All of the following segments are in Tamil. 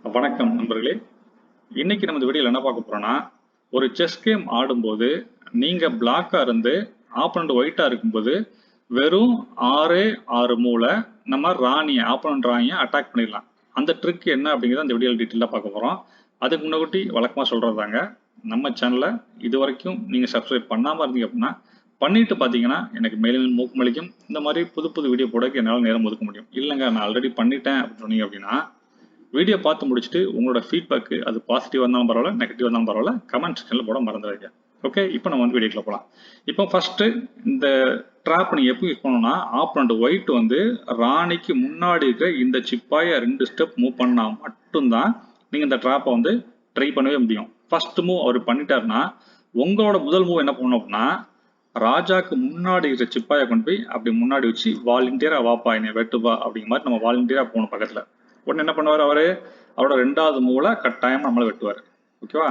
வணக்கம் நண்பர்களே. இன்னைக்கு நம்ம இந்த வீடியோவில் என்ன பார்க்க போறோம்னா, ஒரு செஸ் கேம் ஆடும்போது நீங்க பிளாக்கா இருந்து ஆப்போனண்ட் ஒயிட்டா இருக்கும்போது வெறும் 6 மூல நம்ம ஆப்போனண்ட் ராணியை அட்டாக் பண்ணிடலாம். அந்த ட்ரிக் என்ன அப்படிங்கிறத அந்த வீடியோவில் டீட்டெயிலாக பார்க்க போறோம். அதுக்கு முன்னாடி வழக்கமாக சொல்றதாங்க, நம்ம சேனலை இது வரைக்கும் நீங்க சப்ஸ்கிரைப் பண்ணாம இருந்தீங்க அப்படின்னா பண்ணிட்டு பார்த்தீங்கன்னா எனக்கு மேலும் ஊக்கமளிக்கும். இந்த மாதிரி புது புது வீடியோ போட என்னால் நேரம் ஒதுக்க முடியும். இல்லைங்க நான் ஆல்ரெடி பண்ணிட்டேன் அப்படின்னு சொன்னீங்க அப்படின்னா வீடியோ பார்த்து முடிச்சுட்டு உங்களோட ஃபீட்பேக்கு அது பாசிட்டிவாக இருந்தாலும் பரவாயில்ல, நெகட்டிவாக இருந்தாலும் பரவாயில்ல, கமெண்ட் செக்ஷனில் போட மறந்துடாதீங்க. ஓகே, இப்போ நம்ம வந்து வீடியோக்குள்ள போகலாம். இப்போ ஃபர்ஸ்ட் இந்த ட்ராப் நீங்கள் எப்போ யூஸ் பண்ணணும்னா, ஆப்போனண்ட் ஒயிட் வந்து ராணிக்கு முன்னாடி இருக்கிற இந்த சிப்பாயை 2 ஸ்டெப் மூவ் பண்ணால் மட்டும்தான் நீங்கள் இந்த ட்ராப்பை வந்து ட்ரை பண்ணவே முடியும். ஃபர்ஸ்ட் மூவ் அவர் பண்ணிட்டாருன்னா உங்களோட முதல் மூவ் என்ன பண்ணணும் அப்படின்னா, ராஜாக்கு முன்னாடி இருக்கிற சிப்பாயை கொண்டு போய் அப்படி முன்னாடி வச்சு வாலண்டியரா வாப்பா என்னை வெட்டுப்பா அப்படிங்கிற மாதிரி நம்ம வாலண்டியரா போகணும் பக்கத்தில். உடனே என்ன பண்ணுவார் அவரு, அவரோட 2வது மூல கட்டாயம் நம்மளை வெட்டுவார். ஓகேவா?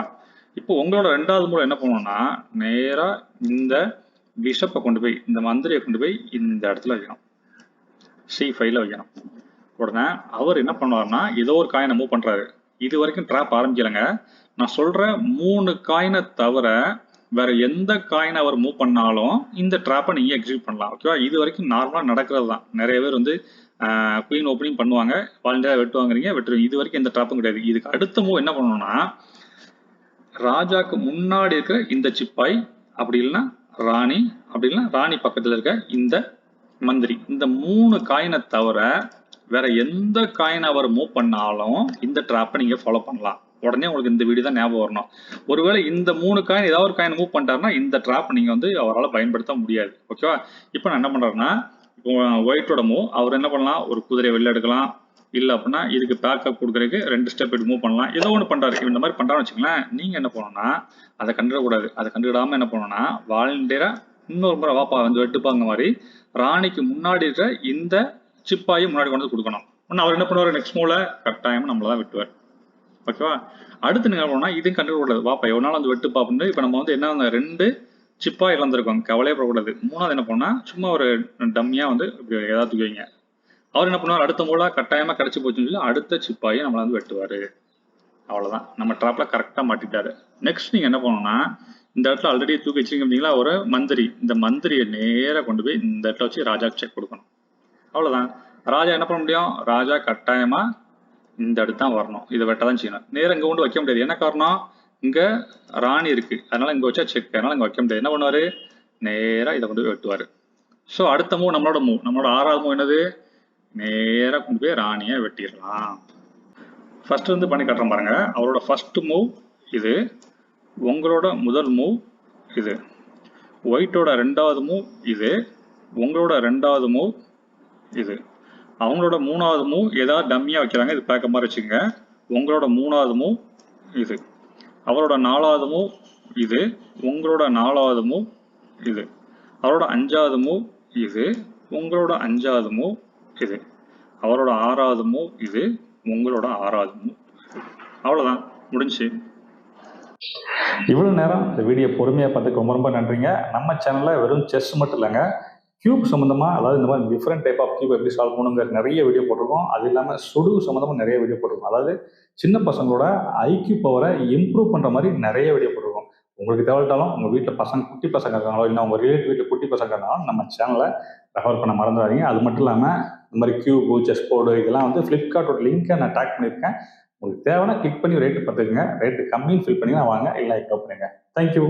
இப்போ உங்களோட 2வது மூல என்ன பண்ணணும்னா, நேரா இந்த பிஷப்பை கொண்டு போய் இந்த மந்திரியை கொண்டு போய் இந்த இடத்துல வைக்கணும், C5ல வைக்கணும். உடனே அவர் என்ன பண்ணுவார்னா ஏதோ ஒரு காயினை மூவ் பண்றாரு. இது வரைக்கும் ட்ராப் ஆரம்பிக்கலைங்க. நான் சொல்ற 3 காயினை தவிர வேற எந்த காயினை அவர் மூவ் பண்ணாலும் இந்த ட்ராப்பை நீங்க எக்ஸிக்யூட் பண்ணலாம். ஓகேவா? இது வரைக்கும் நார்மலா நடக்கிறது தான். நிறைய பேர் வந்து குயின் ஓப்பனிங் பண்ணுவாங்க, வாலண்டியரா வெட்டுவாங்கிறீங்க, வெட்டுவீங்க. இது வரைக்கும் எந்த ட்ராப்பும் கிடையாது. இதுக்கு அடுத்த மூவ் என்ன பண்ணணும்னா, ராஜாக்கு முன்னாடி இருக்கிற இந்த சிப்பாய், அப்படி இல்லைன்னா ராணி, அப்படி இல்லைன்னா ராணி பக்கத்துல இருக்க இந்த மந்திரி, இந்த 3 காயினை தவிர வேற எந்த காயினை அவர் மூவ் பண்ணாலும் இந்த ட்ராப்பை நீங்க ஃபாலோ பண்ணலாம். உடனே உங்களுக்கு இந்த வீடியோ தான் ஞாபகம் வரணும். ஒருவேளை இந்த 3 காயின் ஏதாவது ஒரு காயின் மூவ் பண்ணிட்டாருன்னா இந்த ட்ராப் நீங்க வந்து அவரால் பயன்படுத்த முடியாது. ஓகேவா? இப்போ நான் என்ன பண்றேன்னா, இப்போ ஒயிட்டோட மூவ் அவர் என்ன பண்ணலாம், ஒரு குதிரையை வெளில எடுக்கலாம், இல்லை அப்படின்னா இதுக்கு பேக்கப் கொடுக்குறதுக்கு 2 ஸ்டெப் எடுத்து மூவ் பண்ணலாம். ஏதோ ஒன்று பண்றாரு. இந்த மாதிரி பண்றான்னு வச்சுங்களேன், நீங்க என்ன பண்ணணும்னா அதை கண்டுடக்கூடாது. அதை கண்டுடாம என்ன பண்ணணும்னா, வாலண்டியரா இன்னொரு முறை வாப்பா வந்து வெட்டுப்பாங்க மாதிரி ராணிக்கு முன்னாடி இருக்கிற இந்த சிப்பாயும் முன்னாடி கொண்டு வந்து கொடுக்கணும். அவர் என்ன பண்ணுவார், நெக்ஸ்ட் மூவ்ல கட்டாயம் நம்மள தான் வெட்டுவார். ஓகேவா? அடுத்து நீங்க என்ன பண்ணா, இதையும் கண்டுக்கூடாது, வாப்பா எவ்வளவு வந்து வெட்டுப்பா அப்படின்னு. இப்போ நம்ம வந்து என்ன 2 சிப்பா இழந்திருக்கோம், கவலையே படக்கூடாது. 3வது என்ன பண்ணா, சும்மா ஒரு டம்மியா வந்து ஏதாவது தூக்கிங்க. அவர் என்ன பண்ணுவார், அடுத்த மூலா கட்டாயமா கிடைச்சி போச்சுன்னு சொல்லி அடுத்த சிப்பாயை நம்மள வந்து வெட்டுவாரு. அவ்வளவுதான், நம்ம ட்ராப்ல கரெக்டா மாட்டிட்டாரு. நெக்ஸ்ட் நீங்க என்ன பண்ணணும்னா, இந்த இடத்துல ஆல்ரெடி தூக்கி வச்சிருக்கீங்களா ஒரு மந்திரி, இந்த மந்திரியை நேரா கொண்டு போய் இந்த இடத்துல வச்சு ராஜாக்கு செக் கொடுக்கணும். அவ்வளவுதான். ராஜா என்ன பண்ண முடியும், ராஜா கட்டாயமா இந்த இடத்து தான் வரணும், இதை வெட்டதான் செய்யணும். நேரம் இங்க கொண்டு வைக்க முடியாது. என்ன காரணம், இங்க ராணி இருக்கு, அதனால இங்க வச்சா செக், அதனால இங்க வைக்க முடியாது. என்ன பண்ணுவாரு, நேரா இதை கொண்டு போய் வெட்டுவாரு. ஸோ அடுத்த மூவ் நம்மளோட 6வது மூவ் என்னது, நேரா கொண்டு போய் ராணியை வெட்டிடலாம். ஃபர்ஸ்ட் வந்து பண்ணி காட்டுறேன் பாருங்க. அவரோட ஃபர்ஸ்ட் மூவ் இது, உங்களோட முதல் மூவ் இது, ஒயிட்டோட 2வது மூவ் இது, உங்களோட 2வது மூவ் இது, அவங்களோட 3வது மூவ் ஏதாவது டம்மியா வைக்கிறாங்க, இது பேக்க மாதிரி வச்சுக்கோங்க. உங்களோட 3வது மூவ் இது, அவரோட 4வது மூவ் இது, உங்களோட 4வது மூவ் இது, அவரோட 5வது மூவ் இது, உங்களோட 5வது மூவ் இது, அவரோட 6வது மூவ் இது, உங்களோட 6வது மூவ். அவ்வளவுதான், முடிஞ்சு. இவ்வளவு நேரம் இந்த வீடியோ பொறுமையா பார்த்துக்கு ரொம்ப ரொம்ப நன்றிங்க. நம்ம சேனல்ல வெறும் செஸ் மட்டும் இல்லைங்க, கியூப் சம்மந்தமா, அதாவது இந்த மாதிரி டிஃப்ரெண்ட் டைப் ஆஃப் கியூப் எப்படி சால்வ் பண்ணுங்கிற நிறைய வீடியோ போட்டிருக்கோம். அது இல்லாமல் சுடு சம்மந்தமாக நிறைய வீடியோ போட்டிருக்கோம். அதாவது சின்ன பசங்களோட ஐக்யூ பவரை இம்ப்ரூவ் பண்ணுற மாதிரி நிறைய வீடியோ போட்டிருக்கோம். உங்களுக்கு தேவைட்டாலும் உங்கள் வீட்டில் பசங்க குட்டி பசங்க இருக்காங்களோ, இல்லை உங்கள் ரிலேட்டிவ் வீட்டில் குட்டி பசங்க இருந்தாலும் நம்ம சேனலை ரெஃபர் பண்ண மறந்துடாதீங்க. அது மட்டும் இல்லாமல் இந்த மாதிரி கியூபு, செஸ் போர்டு இதெல்லாம் வந்து ஃப்ளிப்கார்ட்டோட லிங்க்கை நான் டேக் பண்ணியிருக்கேன். உங்களுக்கு தேவைன்னா கிளிக் பண்ணி ரேட்டு பார்த்துக்குங்க. ரேட்டு கம்மின்னு ஃபில் பண்ணி வாங்க, இல்லை கப் பண்ணுங்க. தேங்க்யூ.